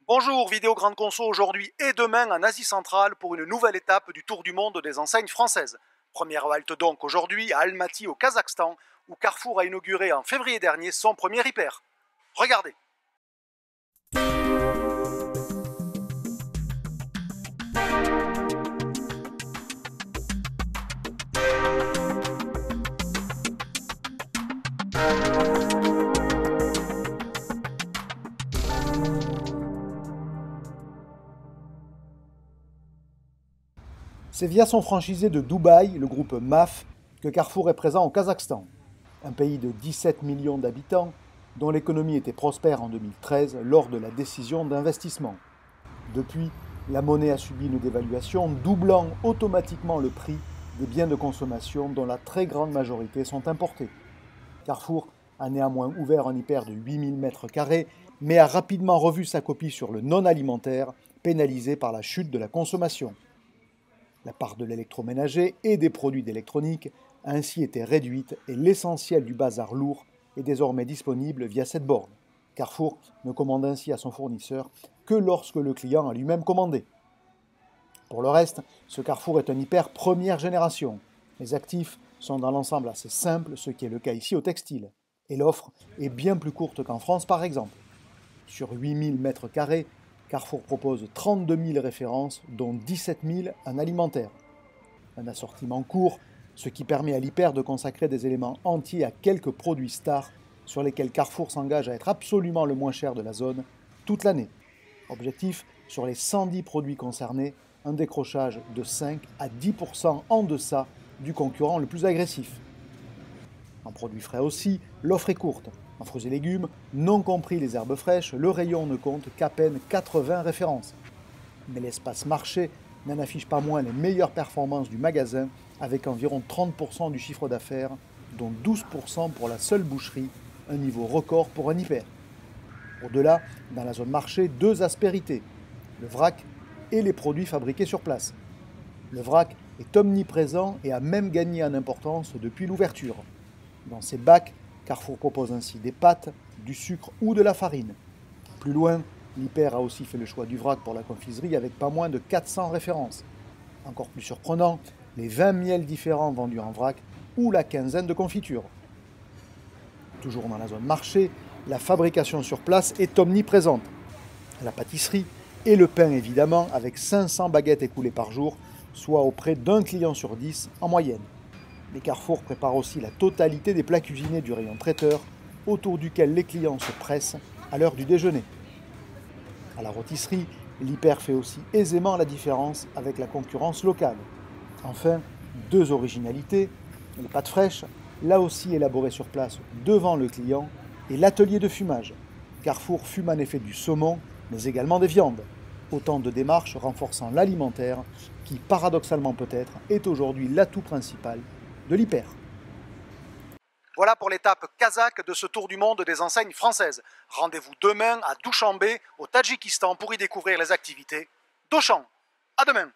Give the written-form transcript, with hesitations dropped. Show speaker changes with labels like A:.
A: Bonjour, vidéo Grande Conso aujourd'hui et demain en Asie centrale pour une nouvelle étape du tour du monde des enseignes françaises. Première halte donc aujourd'hui à Almaty au Kazakhstan où Carrefour a inauguré en février dernier son premier hyper. Regardez. C'est via son franchisé de Dubaï, le groupe MAF, que Carrefour est présent au Kazakhstan, un pays de 17 millions d'habitants dont l'économie était prospère en 2013 lors de la décision d'investissement. Depuis, la monnaie a subi une dévaluation doublant automatiquement le prix des biens de consommation dont la très grande majorité sont importés. Carrefour a néanmoins ouvert un hyper de 8000 m², mais a rapidement revu sa copie sur le non-alimentaire, pénalisé par la chute de la consommation. La part de l'électroménager et des produits d'électronique a ainsi été réduite et l'essentiel du bazar lourd est désormais disponible via cette borne. Carrefour ne commande ainsi à son fournisseur que lorsque le client a lui-même commandé. Pour le reste, ce Carrefour est un hyper première génération. Les actifs sont dans l'ensemble assez simples, ce qui est le cas ici au textile. Et l'offre est bien plus courte qu'en France par exemple. Sur 8000 m², Carrefour propose 32 000 références, dont 17 000 en alimentaire. Un assortiment court, ce qui permet à l'hyper de consacrer des éléments entiers à quelques produits stars sur lesquels Carrefour s'engage à être absolument le moins cher de la zone toute l'année. Objectif, sur les 110 produits concernés, un décrochage de 5 à 10% en deçà du concurrent le plus agressif. En produits frais aussi, l'offre est courte. En fruits et légumes, non compris les herbes fraîches, le rayon ne compte qu'à peine 80 références. Mais l'espace marché n'en affiche pas moins les meilleures performances du magasin, avec environ 30% du chiffre d'affaires, dont 12% pour la seule boucherie, un niveau record pour un hyper. Au-delà, dans la zone marché, deux aspérités, le vrac et les produits fabriqués sur place. Le vrac est omniprésent et a même gagné en importance depuis l'ouverture. Dans ces bacs, Carrefour propose ainsi des pâtes, du sucre ou de la farine. Plus loin, l'hyper a aussi fait le choix du vrac pour la confiserie avec pas moins de 400 références. Encore plus surprenant, les 20 miels différents vendus en vrac ou la quinzaine de confitures. Toujours dans la zone marché, la fabrication sur place est omniprésente. La pâtisserie et le pain évidemment, avec 500 baguettes écoulées par jour, soit auprès d'un client sur 10 en moyenne. Mais Carrefour prépare aussi la totalité des plats cuisinés du rayon traiteur, autour duquel les clients se pressent à l'heure du déjeuner. À la rôtisserie, l'hyper fait aussi aisément la différence avec la concurrence locale. Enfin, deux originalités, les pâtes fraîches, là aussi élaborées sur place devant le client, et l'atelier de fumage. Carrefour fume en effet du saumon, mais également des viandes. Autant de démarches renforçant l'alimentaire, qui paradoxalement peut-être est aujourd'hui l'atout principal de l'hyper. Voilà pour l'étape kazakh de ce tour du monde des enseignes françaises. Rendez-vous demain à Douchanbé, au Tadjikistan, pour y découvrir les activités d'Auchan. À demain!